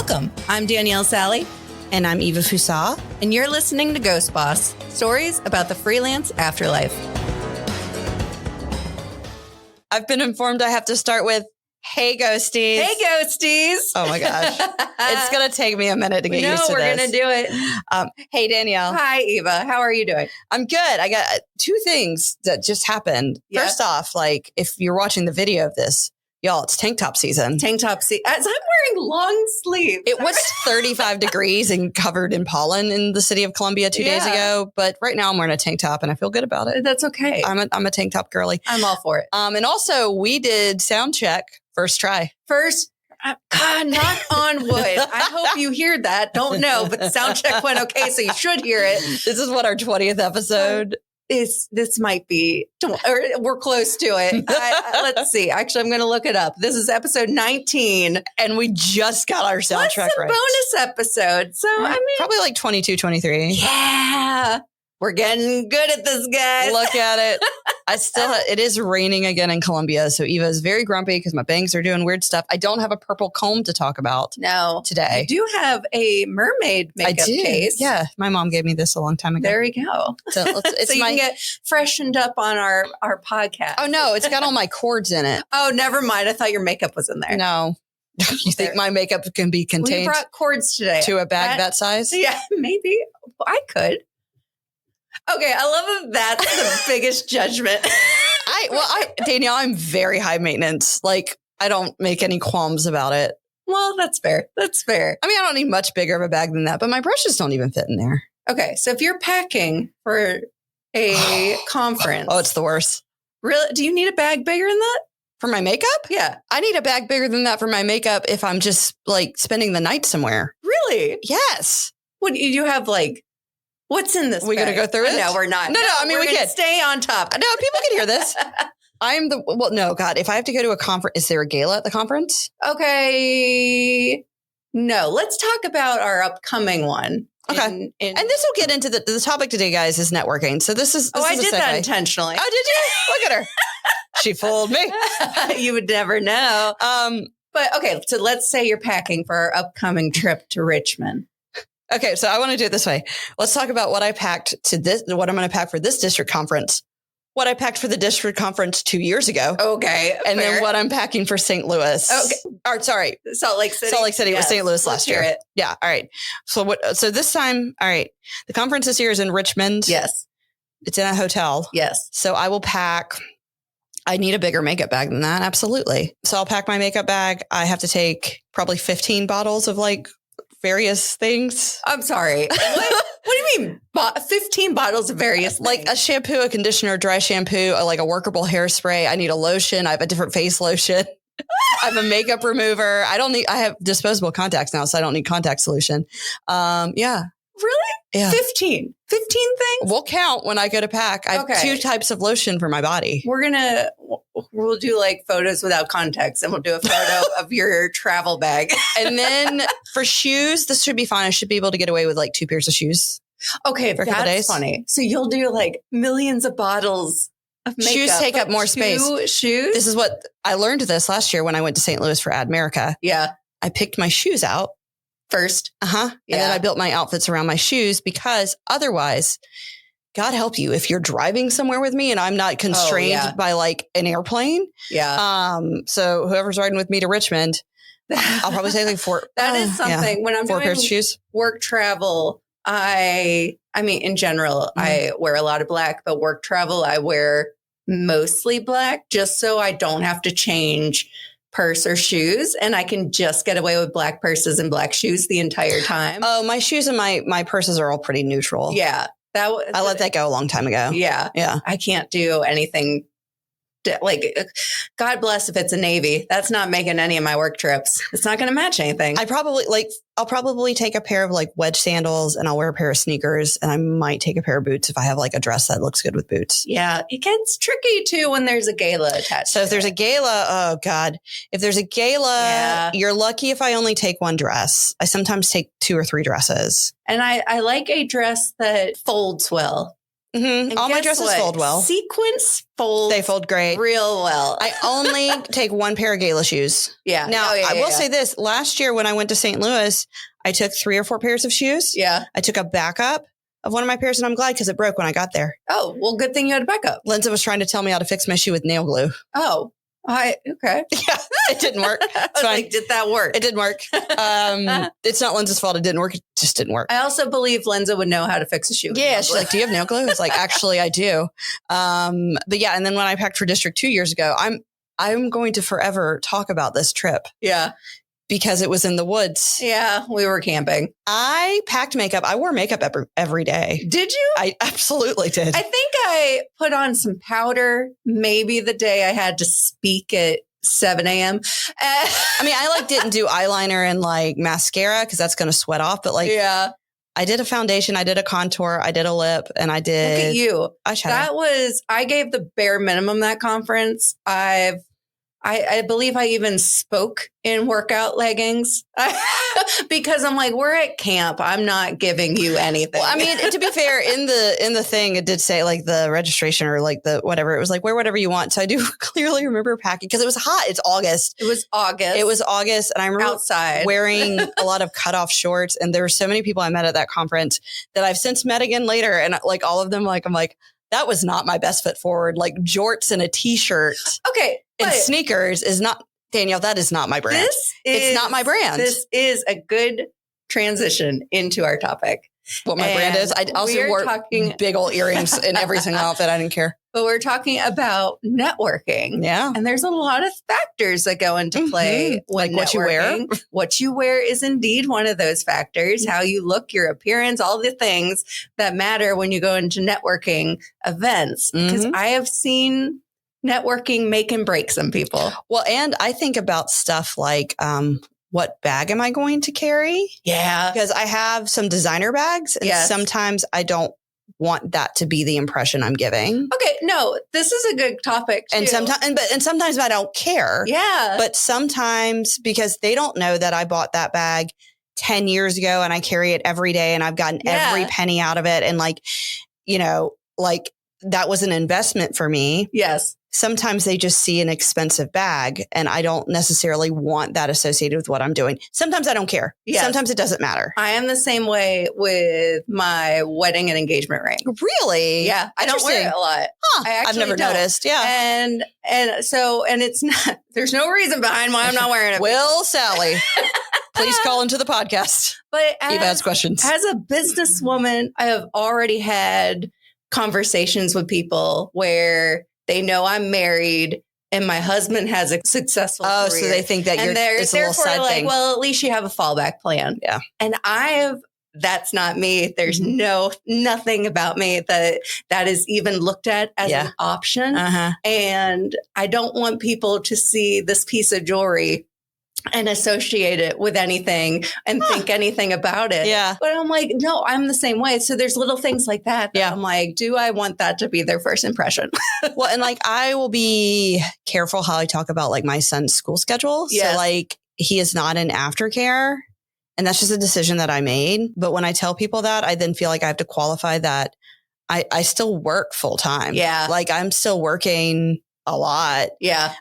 Welcome. I'm Danielle Sally. And I'm Eva Fusa. And you're listening to Ghost Boss, stories about the freelance afterlife. I've been informed I have to start with, hey, ghosties. Hey, ghosties. Oh, my gosh. It's going to take me a minute to get used to this. No, we're going to do it. Hey, Danielle. Hi, Eva. How are you doing? I'm good. I got two things that just happened. Yeah. First off, like, if you're watching the video of this, y'all, it's tank top season. Tank top season. As I'm wearing long sleeves. It was 35 degrees and covered in pollen in the city of Columbia 2 days ago. But right now I'm wearing a tank top and I feel good about it. That's okay. I'm a tank top girly. I'm all for it. And also we did sound check first try. God, knock on wood. I hope you hear that. Don't know, but the sound check went okay, so you should hear it. This is what our 20th episode This might be, or we're close to it. Let's see. Actually, I'm going to look it up. This is episode 19. And we just got our soundtrack right. Bonus episode. So, I mean, probably like 22, 23. Yeah. We're getting good at this, guys. Look at it. It is raining again in Columbia. So Eva is very grumpy because my bangs are doing weird stuff. I don't have a purple comb to talk about today. You do have a mermaid makeup case. Yeah. My mom gave me this a long time ago. There you go. So, you can get freshened up on our podcast. Oh, no. It's got all my cords in it. Oh, never mind. I thought your makeup was in there. No. You think my makeup can be contained? We brought cords today. To a bag that size? Yeah, maybe. I could. Okay, I love that that's the biggest judgment. Danielle, I'm very high maintenance. Like, I don't make any qualms about it. Well, that's fair. That's fair. I mean, I don't need much bigger of a bag than that, but my brushes don't even fit in there. Okay, so if you're packing for a conference. Oh, it's the worst. Really? Do you need a bag bigger than that? For my makeup? Yeah. I need a bag bigger than that for my makeup if I'm just like spending the night somewhere. Really? Yes. What do you have like? What's in this? We going to go through it? No, we're not. No. I mean, we can stay on top. No, people can hear this. No, God, if I have to go to a conference, is there a gala at the conference? Okay. No, let's talk about our upcoming one. Okay. And this will get into the topic today, guys, is networking. So this is I did that intentionally. Oh, did you? Look at her. She fooled me. You would never know. But okay, so let's say you're packing for our upcoming trip to Richmond. Okay, so I want to do it this way. Let's talk about what I packed what I'm going to pack for this district conference, what I packed for the district conference 2 years ago. Okay. And then what I'm packing for St. Louis. Okay. Or sorry. Salt Lake City. Yes. Was St. Louis last year. It. Yeah. All right. So this time, all right. The conference this year is in Richmond. Yes. It's in a hotel. Yes. So I will pack. I need a bigger makeup bag than that. Absolutely. So I'll pack my makeup bag. I have to take probably 15 bottles of like various things. I'm sorry. What do you mean? 15 bottles of various things? Like a shampoo, a conditioner, dry shampoo, like a workable hairspray. I need a lotion. I have a different face lotion. I have a makeup remover. I have disposable contacts now, so I don't need contact solution. Yeah. Really? Yeah. 15 things? We'll count when I go to pack. I have 2 types of lotion for my body. We'll do like photos without context and we'll do a photo of your travel bag. And then for shoes, this should be fine. I should be able to get away with like 2 pairs of shoes. Okay. For a couple days. Funny. So you'll do like millions of bottles of makeup. Shoes take up more space. Shoes? This is what I learned this last year when I went to St. Louis for Admerica. Yeah. I picked my shoes out. First. Yeah. And then I built my outfits around my shoes because otherwise, God help you if you're driving somewhere with me and I'm not constrained by like an airplane. Yeah. So whoever's riding with me to Richmond, I'll probably say like 4. That is something when I'm 4 doing pairs of shoes. Work travel. I mean, in general, I wear a lot of black, but work travel, I wear mostly black just so I don't have to change purse or shoes, and I can just get away with black purses and black shoes the entire time. Oh, my shoes and my purses are all pretty neutral. Yeah. I let that go a long time ago. Yeah. Yeah. I can't do anything like, God bless if it's a Navy. That's not making any of my work trips. It's not going to match anything. I'll probably take a pair of like wedge sandals and I'll wear a pair of sneakers and I might take a pair of boots if I have like a dress that looks good with boots. Yeah. It gets tricky too when there's a gala attached. So if there's a gala, oh God, if there's a gala, you're lucky if I only take one dress. I sometimes take 2 or 3 dresses. And I like a dress that folds well. Mm-hmm. All my dresses fold well. Sequins fold. They fold great. Real well. I only take one pair of gala shoes. Yeah. Now, I will say this. Last year when I went to St. Louis, I took 3 or 4 pairs of shoes. Yeah. I took a backup of one of my pairs, and I'm glad because it broke when I got there. Oh, well, good thing you had a backup. Lindsay was trying to tell me how to fix my shoe with nail glue. Oh, okay. Yeah, it didn't work. I was like, did that work? It didn't work. It's not Lindsay's fault. It didn't work. It just didn't work. I also believe Lindsay would know how to fix a shoe. Yeah, she's like, do you have nail glue? I was like, actually, I do. But yeah, and then when I packed for District 2 years ago, I'm going to forever talk about this trip. Yeah. Because it was in the woods. Yeah, we were camping. I packed makeup. I wore makeup every day. Did you? I absolutely did. I think I put on some powder maybe the day I had to speak at 7 a.m. I mean, I didn't do eyeliner and mascara because that's going to sweat off. But yeah, I did a foundation, I did a contour, I did a lip, and I did. Look at you. Eyeshadow. I gave the bare minimum that conference. I believe I even spoke in workout leggings because I'm like, we're at camp. I'm not giving you anything. Well, I mean, to be fair, in the thing, it did say the registration or the whatever. It was wear whatever you want. So I do clearly remember packing because it was hot. It's August. It was August. And I remember outside wearing a lot of cutoff shorts. And there were so many people I met at that conference that I've since met again later. And all of them, I'm like, that was not my best foot forward. Jorts and a t-shirt. Okay. And sneakers is not, Danielle, that is not my brand. It's not my brand. This is a good transition into our topic. What my brand is. I also wore big old earrings in every single outfit. I didn't care. But we're talking about networking. Yeah. And there's a lot of factors that go into play when what you wear. What you wear is indeed one of those factors. How you look, your appearance, all the things that matter when you go into networking events. Because I have seen networking make and break some people. Well, and I think about stuff like, what bag am I going to carry? Yeah. Because I have some designer bags and sometimes I don't want that to be the impression I'm giving. Okay. No, this is a good topic too. And sometimes I don't care. Yeah. But sometimes because they don't know that I bought that bag 10 years ago and I carry it every day and I've gotten every penny out of it. And that was an investment for me. Yes. Sometimes they just see an expensive bag and I don't necessarily want that associated with what I'm doing. Sometimes I don't care. Yes. Sometimes it doesn't matter. I am the same way with my wedding and engagement ring. Really? Yeah. I don't wear it a lot. Huh. I've never noticed. Yeah. And it's not, there's no reason behind why I'm not wearing it. Will Sally, please call into the podcast. But Eva has questions. As a businesswoman, I have already had conversations with people where they know I'm married and my husband has a successful career. So they think that it's a little side thing. Well, at least you have a fallback plan. Yeah. And that's not me. There's nothing about me that is even looked at as an option. And I don't want people to see this piece of jewelry and associate it with anything and think anything about it. Yeah. But I'm like, no, I'm the same way. So there's little things like that. I'm like, do I want that to be their first impression? Well, and I will be careful how I talk about my son's school schedule. Yes. So he is not in aftercare and that's just a decision that I made. But when I tell people that, I then feel like I have to qualify that I still work full time. Yeah. I'm still working a lot. Yeah.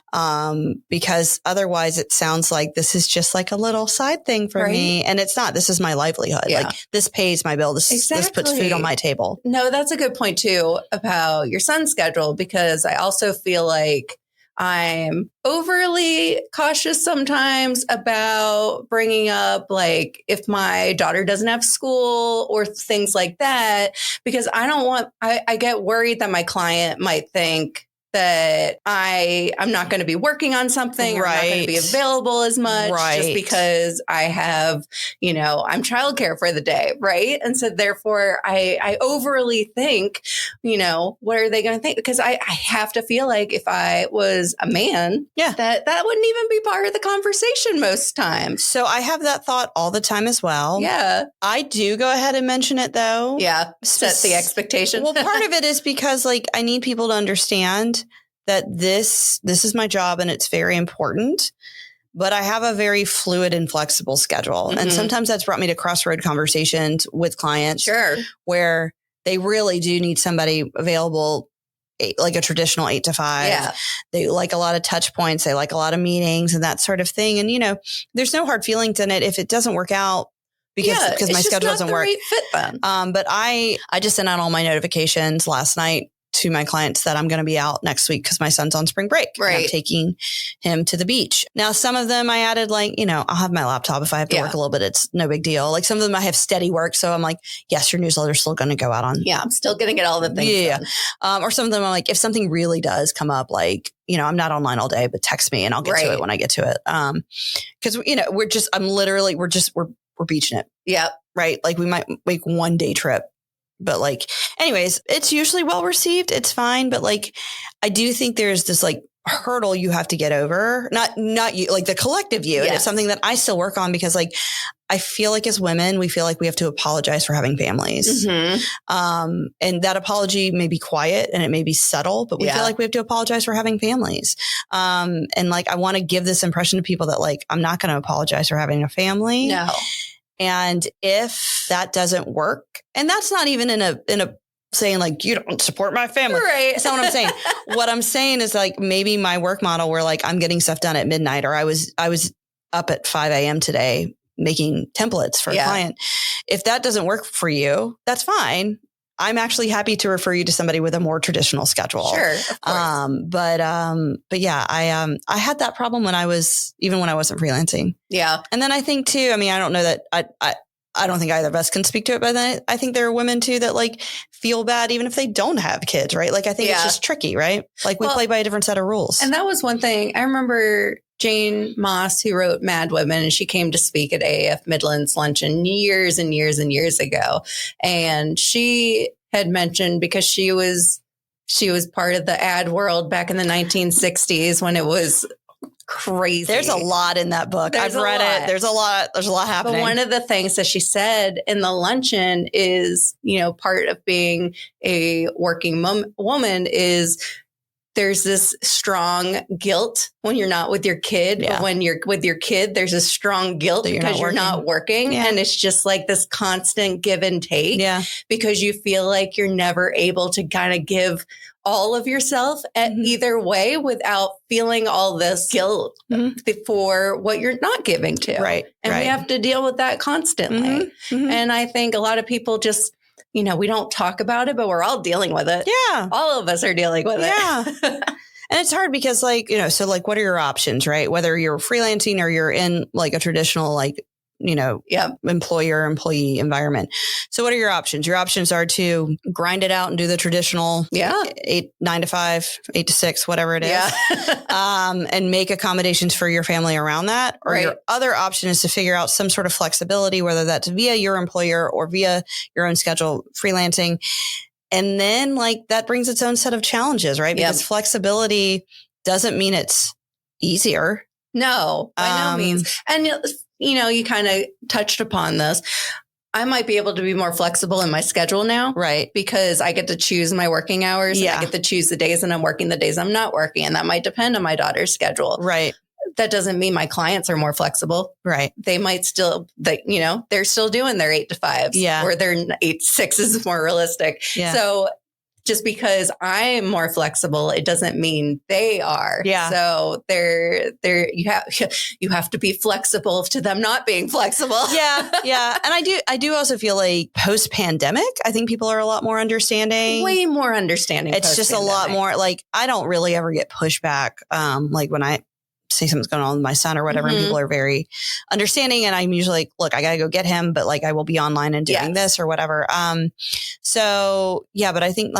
Because otherwise it sounds like this is just a little side thing for me. And it's not. This is my livelihood. Yeah. This pays my bill. This puts food on my table. No, that's a good point too about your son's schedule, because I also feel like I'm overly cautious sometimes about bringing up if my daughter doesn't have school or things like that, because I get worried that my client might think that I'm not going to be working on something or not going to be available as much just because I have, I'm childcare for the day. Right. And so therefore I overly think, what are they going to think? Because I have to feel like if I was a man, that wouldn't even be part of the conversation most times. So I have that thought all the time as well. Yeah. I do go ahead and mention it though. Yeah. Set the expectation. Well, part of it is because I need people to understand that this is my job and it's very important, but I have a very fluid and flexible schedule. And sometimes that's brought me to crossroad conversations with clients where they really do need somebody available, like a traditional 8 to 5. Yeah. They like a lot of touch points. They like a lot of meetings and that sort of thing. And, there's no hard feelings in it if it doesn't work out because my schedule doesn't work. Right fit then. But I just sent out all my notifications last night to my clients that I'm going to be out next week because my son's on spring break. Right. I'm taking him to the beach. Now, some of them I added I'll have my laptop if I have to work a little bit. It's no big deal. Like some of them I have steady work. So I'm like, yes, your newsletter's still going to go out on. Yeah. I'm still going to get all the things done. Or some of them I'm like, if something really does come up, I'm not online all day, but text me and I'll get to it when I get to it. Cause we're beaching it. Yep. Right. Like we might make one day trip. But anyways, it's usually well received. It's fine. But I do think there's this hurdle you have to get over. Not you, the collective you. Yes. And it's something that I still work on because I feel like as women, we feel like we have to apologize for having families. Mm-hmm. And that apology may be quiet and it may be subtle, but we feel like we have to apologize for having families. And I want to give this impression to people that I'm not going to apologize for having a family. No. And if that doesn't work, and that's not even in a saying you don't support my family. Right. That's not what I'm saying. What I'm saying is maybe my work model where I'm getting stuff done at midnight, or I was up at 5 a.m. today making templates for a client. If that doesn't work for you, that's fine. I'm actually happy to refer you to somebody with a more traditional schedule. Sure, of course. But yeah, I had that problem when I wasn't freelancing. Yeah. And then I think too, I don't know that I don't think either of us can speak to it, but then I think there are women too that feel bad even if they don't have kids, right? I think it's just tricky, right? We play by a different set of rules. And that was one thing. I remember Jane Moss, who wrote Mad Women, and she came to speak at AAF Midlands Luncheon years and years and years ago. And she had mentioned, because she was part of the ad world back in the 1960s when it was crazy. There's a lot in that book. I've read it. There's a lot happening. But one of the things that she said in the luncheon is, part of being a working woman is there's this strong guilt when you're not with your kid. Yeah. But when you're with your kid, there's a strong guilt because you're not working. Yeah. And it's just this constant give and take because you feel like you're never able to kind of give all of yourself at either way without feeling all this guilt for what you're not giving to. Right. And we have to deal with that constantly. Mm-hmm. Mm-hmm. And I think a lot of people just, we don't talk about it, but we're all dealing with it. Yeah. All of us are dealing with it. Yeah. And it's hard because so what are your options, right? Whether you're freelancing or you're in a traditional, employer-employee environment. So what are your options? Your options are to grind it out and do the traditional 9 to 5, 8 to 6, whatever it is. And make accommodations for your family around that. Or your other option is to figure out some sort of flexibility, whether that's via your employer or via your own schedule, freelancing. And then that brings its own set of challenges, right? Because flexibility doesn't mean it's easier. No, by no means. And you kind of touched upon this. I might be able to be more flexible in my schedule now. Right. Because I get to choose my working hours. Yeah. And I get to choose the days and I'm working, the days I'm not working. And that might depend on my daughter's schedule. Right. That doesn't mean my clients are more flexible. Right. They might still, they're still doing their 8 to 5s. Yeah. Or their 8 to 6 is more realistic. Yeah. So just because I'm more flexible, it doesn't mean they are. Yeah. So you have to be flexible to them not being flexible. Yeah. Yeah. And I do also feel post pandemic, I think people are a lot more understanding. Way more understanding. It's just a lot more I don't really ever get pushback. When I say something's going on with my son or whatever, and people are very understanding. And I'm usually look, I got to go get him, but I will be online and doing this or whatever. So yeah, but I think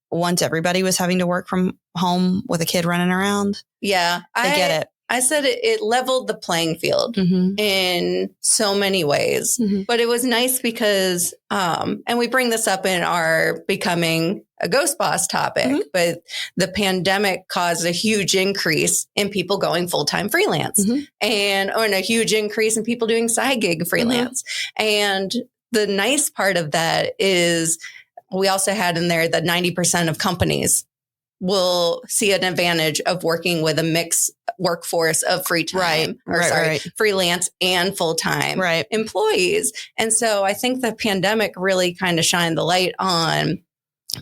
once everybody was having to work from home with a kid running around. Yeah. I get it. I said it leveled the playing field in so many ways, but it was nice because, and we bring this up in our becoming a ghost boss topic, but the pandemic caused a huge increase in people going full-time freelance and a huge increase in people doing side gig freelance. And the nice part of that is we also had in there that 90% of companies will see an advantage of working with a mixed workforce of free time freelance and full-time employees. And so I think the pandemic really kind of shined the light on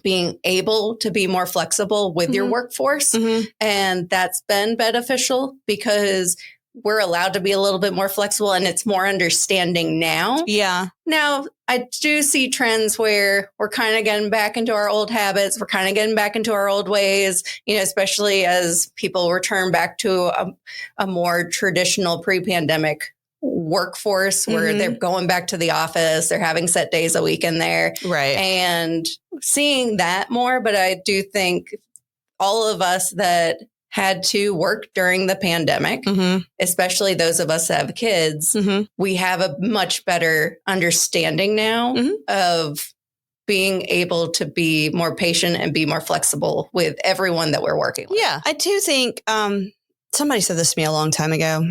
being able to be more flexible with your workforce. And that's been beneficial because we're allowed to be a little bit more flexible and it's more understanding now. Yeah. Now, I do see trends where we're kind of getting back into our old habits. We're kind of getting back into our old ways, especially as people return back to a more traditional pre-pandemic workforce where they're going back to the office. They're having set days a week in there. Right. And seeing that more. But I do think all of us that had to work during the pandemic, especially those of us that have kids, we have a much better understanding now of being able to be more patient and be more flexible with everyone that we're working with. Yeah, I do think somebody said this to me a long time ago.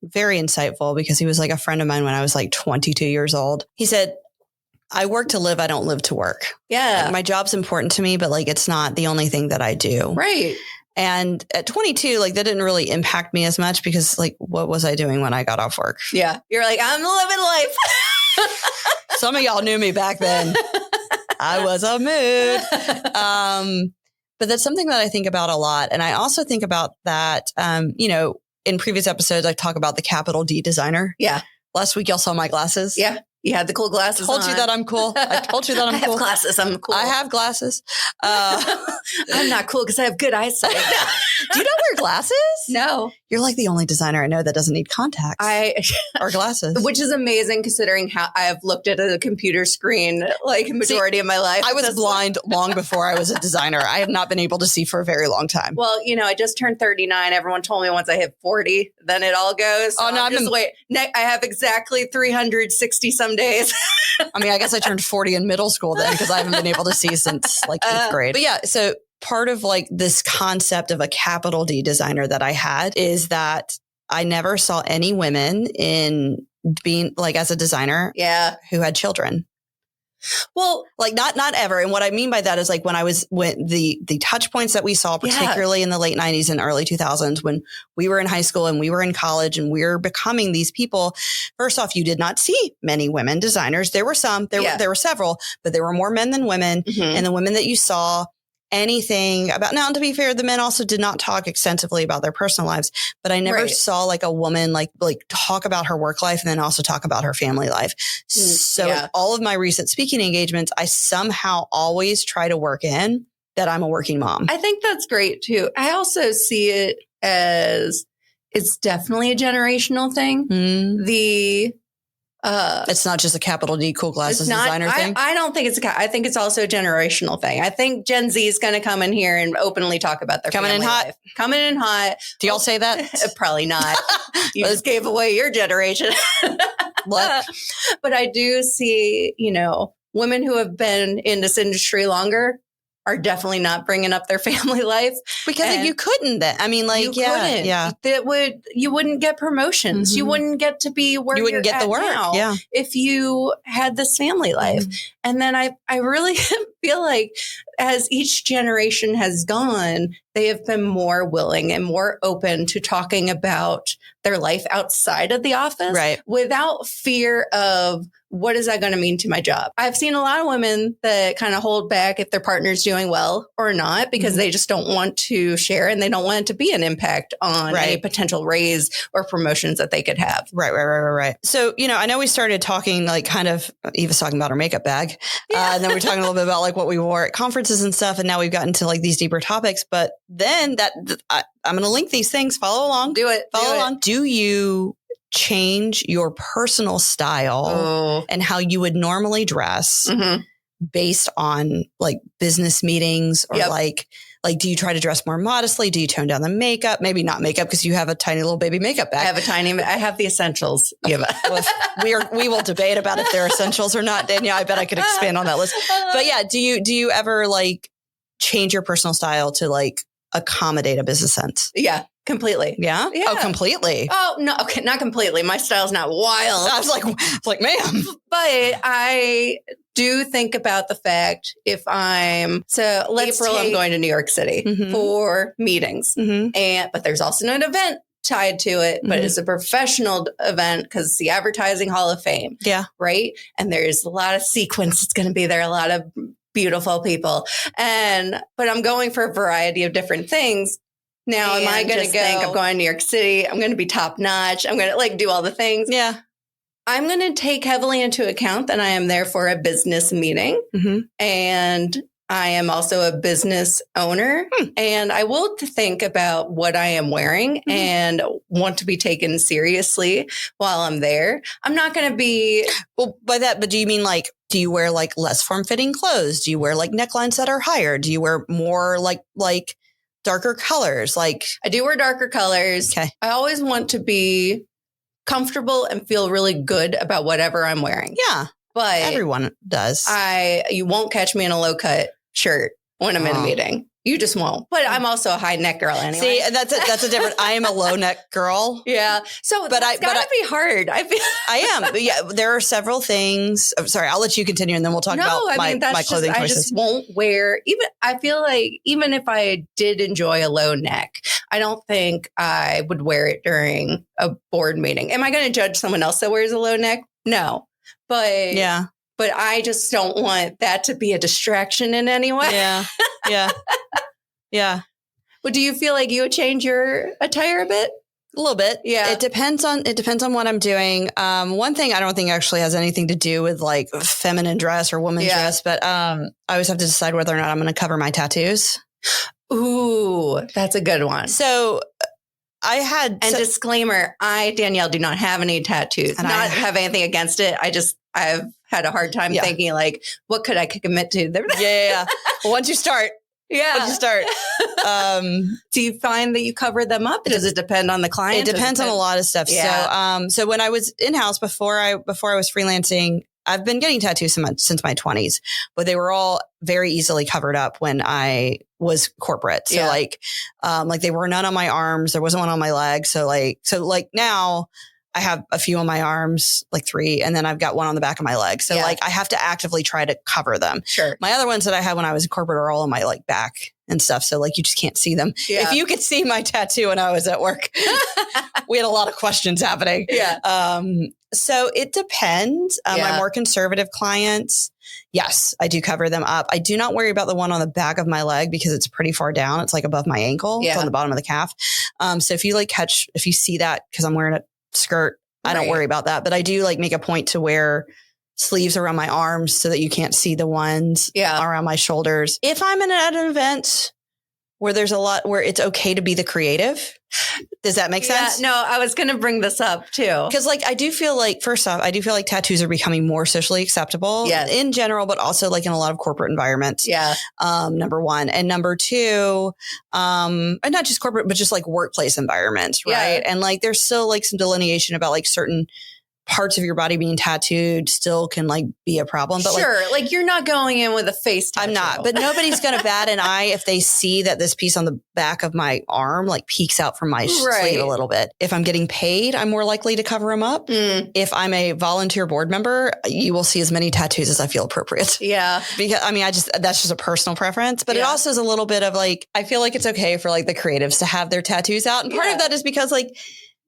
Very insightful because he was like a friend of mine when I was like 22 years old. He said, I work to live. I don't live to work. Yeah. Like, my job's important to me, but like, it's not the only thing that I do. Right. And at 22, like that didn't really impact me as much because like, what was I doing when I got off work? Yeah. You're like, I'm living life. Some of y'all knew me back then. I was a mood. But that's something that I think about a lot. And I also think about that, in previous episodes, I talk about the capital D designer. Yeah. Last week, y'all saw my glasses. Yeah. You had the cool glasses. I told you that I'm cool. I told you that I'm cool. I have glasses. I'm cool. I have glasses. I'm not cool because I have good eyesight. Do you not wear glasses? No. You're like the only designer I know that doesn't need contacts or glasses. Which is amazing considering how I have looked at a computer screen like majority of my life. I was blind long before I was a designer. I have not been able to see for a very long time. Well, I just turned 39. Everyone told me once I hit 40, then it all goes. So I have exactly 360 some days. I mean, I guess I turned 40 in middle school then because I haven't been able to see since like 8th grade. But yeah, so part of like this concept of a capital D designer that I had is that I never saw any women in being like as a designer who had children. Well, like not ever. And what I mean by that is like when the touch points that we saw, particularly in the late 90s and early 2000s, when we were in high school and we were in college and we were becoming these people. First off, you did not see many women designers. There were some, there were several, but there were more men than women. And the women that you saw anything about. Now, to be fair, the men also did not talk extensively about their personal lives, but I never saw like a woman like talk about her work life and then also talk about her family life. So all of my recent speaking engagements, I somehow always try to work in that I'm a working mom. I think that's great too. I also see it as it's definitely a generational thing. It's not just a capital D cool glasses designer thing. I don't think I think it's also a generational thing. I think Gen Z is going to come in here and openly talk about their coming in hot. Life. Coming in hot. Do y'all say that? Probably not. You just gave away your generation. What? But I do see, women who have been in this industry longer are definitely not bringing up their family life because you couldn't then. I mean, like, you wouldn't get promotions. You wouldn't get to be where you wouldn't get the work now if you had this family life. And then I really feel like as each generation has gone, they have been more willing and more open to talking about their life outside of the office without fear of what is that going to mean to my job? I've seen a lot of women that kind of hold back if their partner's doing well or not because they just don't want to share and they don't want it to be an impact on any potential raise or promotions that they could have. Right. So, I know we started talking like kind of Eva's talking about her makeup bag and then we're talking a little bit about like what we wore at conferences and stuff. And now we've gotten to like these deeper topics, but then I'm going to link these things. Follow along. Do it. Follow along. Do you change your personal style and how you would normally dress based on like business meetings or like do you try to dress more modestly? Do you tone down the makeup? Maybe not makeup because you have a tiny little baby makeup bag. I have the essentials. Well, we will debate about if they're essentials or not. Danielle, I bet I could expand on that list. But yeah, do you ever like change your personal style to like accommodate a business sense? Yeah. Completely. Yeah? Oh, completely. Oh, no. Okay. Not completely. My style's not wild. I was like, ma'am. But I do think about the fact if I'm I'm going to New York City for meetings, but there's also an event tied to it, but it's a professional event because it's the Advertising Hall of Fame. Yeah. Right. And there's a lot of sequence. It's going to be there, a lot of beautiful people. But I'm going for a variety of different things. Now, am I going to think I'm going to New York City? I'm going to be top notch. I'm going to like do all the things. Yeah. I'm going to take heavily into account that I am there for a business meeting and I am also a business owner and I will think about what I am wearing and want to be taken seriously while I'm there. I'm not going to be. Well, by that, but do you mean like, do you wear like less form-fitting clothes? Do you wear like necklines that are higher? Do you wear more like darker colors? Like I do wear darker colors. Okay. I always want to be comfortable and feel really good about whatever I'm wearing. Yeah. But everyone does. You won't catch me in a low cut shirt when I'm in a meeting. You just won't. But I'm also a high neck girl anyway. See, that's a different. I am a low neck girl. Yeah. So it's gotta be hard. I am. But yeah, there are several things. I'm sorry, I'll let you continue and then we'll talk about my clothing choices. I just won't wear I feel like even if I did enjoy a low neck, I don't think I would wear it during a board meeting. Am I going to judge someone else that wears a low neck? No. But yeah. But I just don't want that to be a distraction in any way. Yeah. Yeah. Yeah. But do you feel like you would change your attire a bit? A little bit. Yeah. It depends on what I'm doing. One thing I don't think actually has anything to do with like feminine dress or women's dress, but I always have to decide whether or not I'm going to cover my tattoos. Ooh, that's a good one. So disclaimer, Danielle, do not have any tattoos. And not have anything against it. I've had a hard time thinking like, what could I commit to? Yeah. Well, once you start. Do you find that you cover them up? Does it depend on the client? It depends on a lot of stuff. Yeah. So when I was in-house before I was freelancing, I've been getting tattoos since my 20s, but they were all very easily covered up when I was corporate. So like there were none on my arms. There wasn't one on my leg. So now I have a few on my arms, like 3, and then I've got one on the back of my leg. So like I have to actively try to cover them. Sure. My other ones that I had when I was in corporate are all on my like back and stuff. So like you just can't see them. Yeah. If you could see my tattoo when I was at work, we had a lot of questions happening. Yeah. So it depends. My more conservative clients, yes, I do cover them up. I do not worry about the one on the back of my leg because it's pretty far down. It's like above my ankle. It's on the bottom of the calf. So if you see that, because I'm wearing a skirt, I don't worry about that. But I do like make a point to wear sleeves around my arms so that you can't see the ones around my shoulders. If I'm at an event where there's a lot where it's okay to be the creative. Does that make sense? No, I was going to bring this up too. Because like, I do feel like, first off, I do feel like tattoos are becoming more socially acceptable in general, but also like in a lot of corporate environments. Yeah. Number one. And number two, and not just corporate, but just like workplace environments. Right. And like, there's still like some delineation about like certain parts of your body being tattooed still can like be a problem. But like you're not going in with a face tattoo. I'm not, but nobody's going to bat an eye if they see that this piece on the back of my arm like peeks out from my sleeve a little bit. If I'm getting paid, I'm more likely to cover them up. If I'm a volunteer board member, you will see as many tattoos as I feel appropriate. Yeah. Because I mean, that's just a personal preference, but it also is a little bit of like, I feel like it's okay for like the creatives to have their tattoos out. And part of that is because like,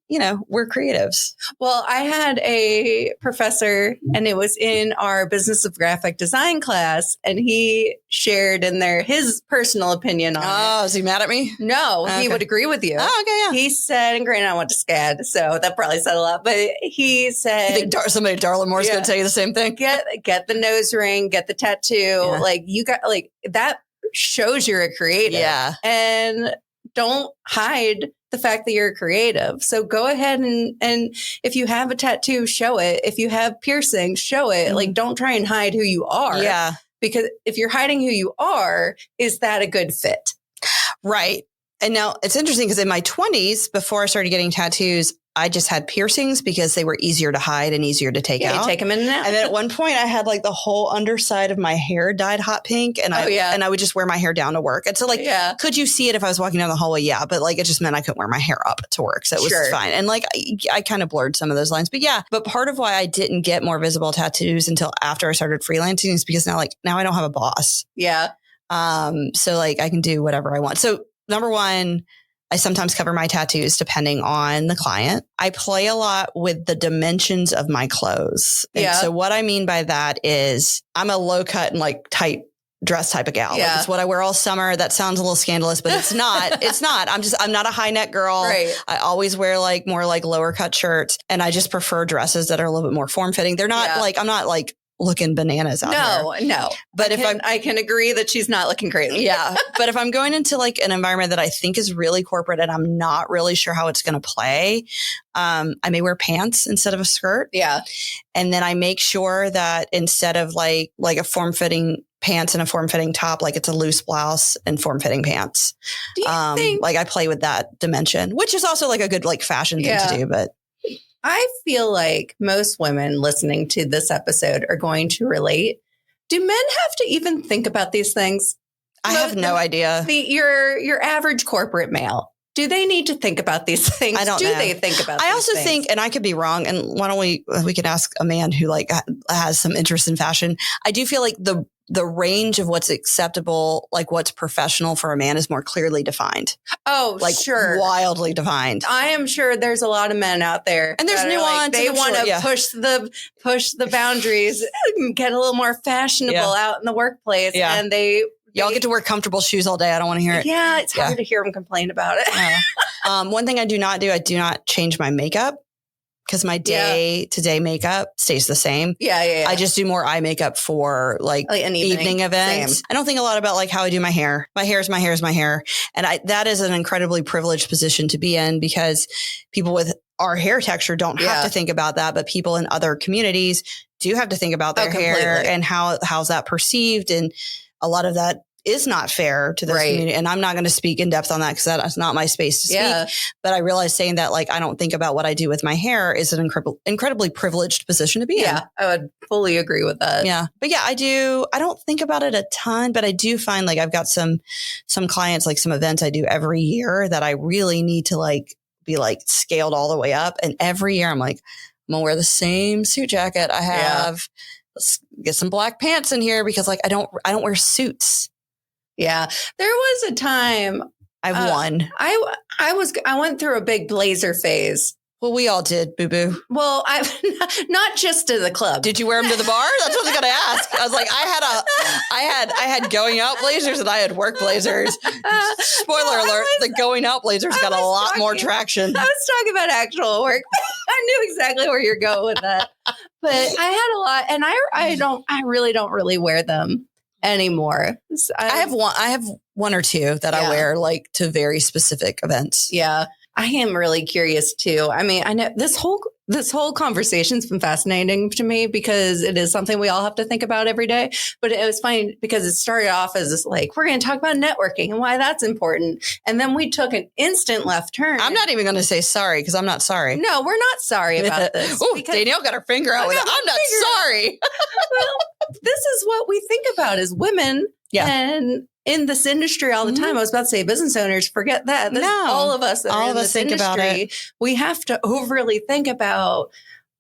you know, we're creatives. Well, I had a professor and it was in our business of graphic design class and he shared in there his personal opinion on it. Oh, is he mad at me? No, he would agree with you. Oh, okay, yeah. He said, and granted, I went to SCAD, so that probably said a lot, but he said... You think somebody at Darla Moore's going to tell you the same thing? Get the nose ring, get the tattoo. Yeah. Like, you got, like, that shows you're a creative. Yeah. And don't hide the fact that you're creative. So go ahead and if you have a tattoo, show it. If you have piercing, show it. Like, don't try and hide who you are. Yeah. Because if you're hiding who you are, is that a good fit? Right. And now it's interesting because in my 20s, before I started getting tattoos, I just had piercings because they were easier to hide and easier to take out. You take them in and out. And then at one point I had like the whole underside of my hair dyed hot pink and I would just wear my hair down to work. And so like, could you see it if I was walking down the hallway? Yeah. But like, it just meant I couldn't wear my hair up to work. So it was fine. And like, I kind of blurred some of those lines, but part of why I didn't get more visible tattoos until after I started freelancing is because now I don't have a boss. Yeah. So like I can do whatever I want. So number one, I sometimes cover my tattoos depending on the client. I play a lot with the dimensions of my clothes. And so what I mean by that is I'm a low cut and like tight dress type of gal. Yeah. Like it's what I wear all summer. That sounds a little scandalous, but it's not. It's not. I'm not a high neck girl. Right. I always wear like more like lower cut shirts and I just prefer dresses that are a little bit more form fitting. They're not like, I'm not like looking bananas out there. No. But I can agree that she's not looking crazy. Yeah. But if I'm going into like an environment that I think is really corporate and I'm not really sure how it's going to play, I may wear pants instead of a skirt. Yeah. And then I make sure that instead of like a form fitting pants and a form fitting top, like it's a loose blouse and form fitting pants. Do you think like I play with that dimension, which is also like a good like fashion thing to do, but I feel like most women listening to this episode are going to relate. Do men have to even think about these things? I have no idea. Your average corporate male, do they need to think about these things? I don't know. Do they think about these I also things? think, and I could be wrong, and why don't we could ask a man who like has some interest in fashion. I do feel like the range of what's acceptable, like what's professional for a man is more clearly defined. Oh, like sure. Wildly defined. I am sure there's a lot of men out there. And there's nuance. Like, they want to push the boundaries, get a little more fashionable out in the workplace. Yeah. And y'all get to wear comfortable shoes all day. I don't want to hear it. Yeah. It's hard to hear them complain about it. One thing I do not change my makeup. Because my day-to-day makeup stays the same. Yeah. I just do more eye makeup for like an evening events. Same. I don't think a lot about like how I do my hair. My hair is my hair is my hair. And that is an incredibly privileged position to be in because people with our hair texture don't have to think about that. But people in other communities do have to think about their hair and how's that perceived. And a lot of that is not fair to this community. And I'm not going to speak in depth on that because that's not my space to speak. But I realize saying that like I don't think about what I do with my hair is an incredibly privileged position to be in. Yeah, I would fully agree with that. Yeah. But yeah, I don't think about it a ton, but I do find like I've got some clients, like some events I do every year that I really need to like be like scaled all the way up. And every year I'm like, I'm gonna wear the same suit jacket I have. Yeah. Let's get some black pants in here because like I don't wear suits. Yeah. There was a time I won. I went through a big blazer phase. Well, we all did, boo boo. Well, not just to the club. Did you wear them to the bar? That's what I was going to ask. I was like, I had going out blazers and I had work blazers. Spoiler alert: the going out blazers got a lot more traction. I was talking about actual work. I knew exactly where you're going with that. But I had a lot, and I really don't wear them anymore. I have one or two that I wear like to very specific events. Yeah. I am really curious too. I mean, I know this whole conversation's been fascinating to me because it is something we all have to think about every day. But it was funny because it started off as this, like, we're going to talk about networking and why that's important. And then we took an instant left turn. I'm not even going to say sorry because I'm not sorry. No, we're not sorry about this. Oh, Danielle got her finger out with it. I'm not sorry. Well, this is what we think about as women. Yeah. And in this industry all the time, I was about to say business owners, forget that. All of us that are in this industry, we have to overly think about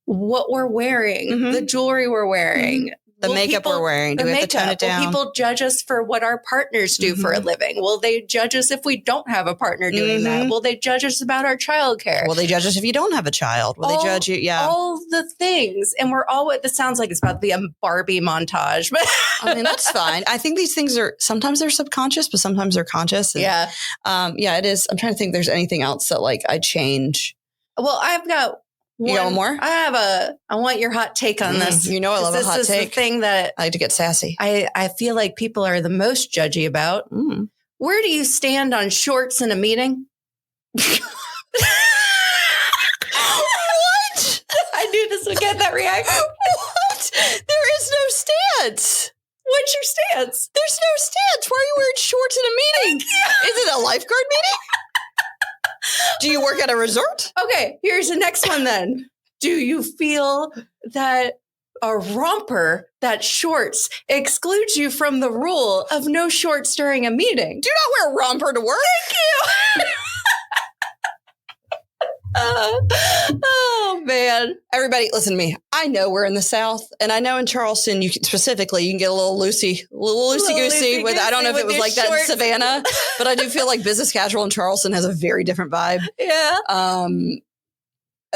what we're wearing, the jewelry we're wearing, the makeup we're wearing. Do we have to tone it down? Will people judge us for what our partners do for a living? Will they judge us if we don't have a partner doing that? Will they judge us about our childcare? Will they judge us if you don't have a child? Will they judge you? Yeah. All the things. And we're all, this sounds like it's about the Barbie montage, but I mean, that's fine. I think these things sometimes they're subconscious, but sometimes they're conscious. And, it is. I'm trying to think if there's anything else that like I change. Well, I've got you got one more? I want your hot take on this. You know, I love a hot take. This is the thing that I like to get sassy. I feel like people are the most judgy about. Where do you stand on shorts in a meeting? What? I knew this would get that reaction. What? There is no stance. What's your stance? There's no stance. Why are you wearing shorts in a meeting? Is it a lifeguard meeting? Do you work at a resort? Okay, here's the next one then. Do you feel that a romper, that shorts, excludes you from the rule of no shorts during a meeting? Do not wear a romper to work. Thank you. Oh, man. Everybody, listen to me. I know we're in the South, and I know in Charleston, you can get a little loosey-goosey with, I don't know if it was like that in Savannah, but I do feel like business casual in Charleston has a very different vibe. Yeah.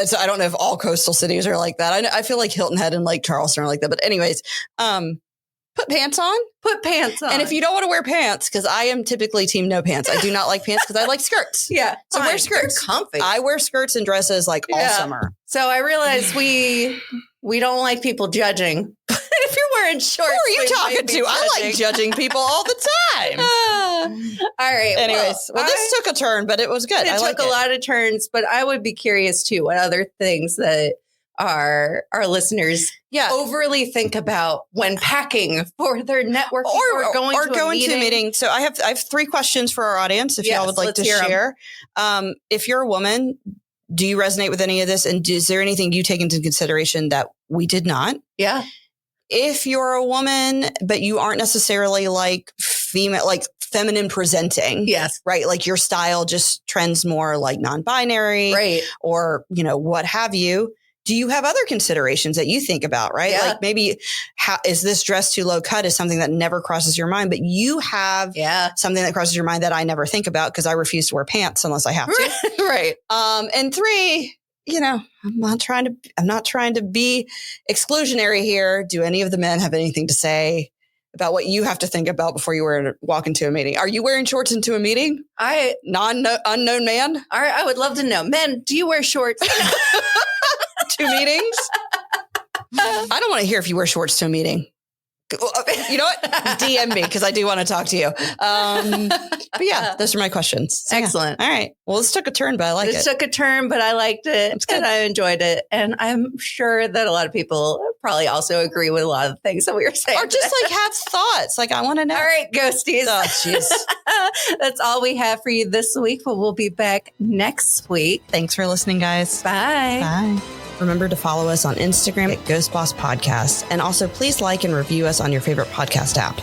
So I don't know if all coastal cities are like that. I feel like Hilton Head and like Charleston are like that. But anyways, put pants on. Put pants on. And if you don't want to wear pants, because I am typically team no pants. I do not like pants because I like skirts. Yeah. So wear skirts. They're comfy. I wear skirts and dresses like all summer. So I realize we don't like people judging. If you're wearing shorts. Who are you talking to? I like judging people all the time. All right. Anyways, well this took a turn, but it was good. It took a lot of turns, but I would be curious too what other things that our listeners overly think about when packing for their networking or going to a meeting. So I have 3 questions for our audience if y'all would like to share. If you're a woman, do you resonate with any of this? And is there anything you take into consideration that we did not? Yeah. If you're a woman, but you aren't necessarily like female, like feminine presenting. Yes. Right. Like your style just trends more like non-binary. Right. Or, what have you. Do you have other considerations that you think about, right? Yeah. Like maybe is this dress too low cut is something that never crosses your mind, but you have something that crosses your mind that I never think about because I refuse to wear pants unless I have to. Right. And 3, I'm not trying to be exclusionary here. Do any of the men have anything to say about what you have to think about before you walk into a meeting? Are you wearing shorts into a meeting? Unknown man? All right, I would love to know. Men, do you wear shorts? To meetings? I don't want to hear if you wear shorts to a meeting. You know what? DM me because I do want to talk to you. But yeah, those are my questions. So, excellent. All right. Well, this took a turn, but I like it. This took a turn, but I liked it and I enjoyed it. And I'm sure that a lot of people probably also agree with a lot of the things that we were saying. Or just like have thoughts. Like I want to know. All right, ghosties. Oh, jeez. That's all we have for you this week, but we'll be back next week. Thanks for listening, guys. Bye. Bye. Remember to follow us on Instagram at Ghost Boss Podcast. And also please like and review us on your favorite podcast app.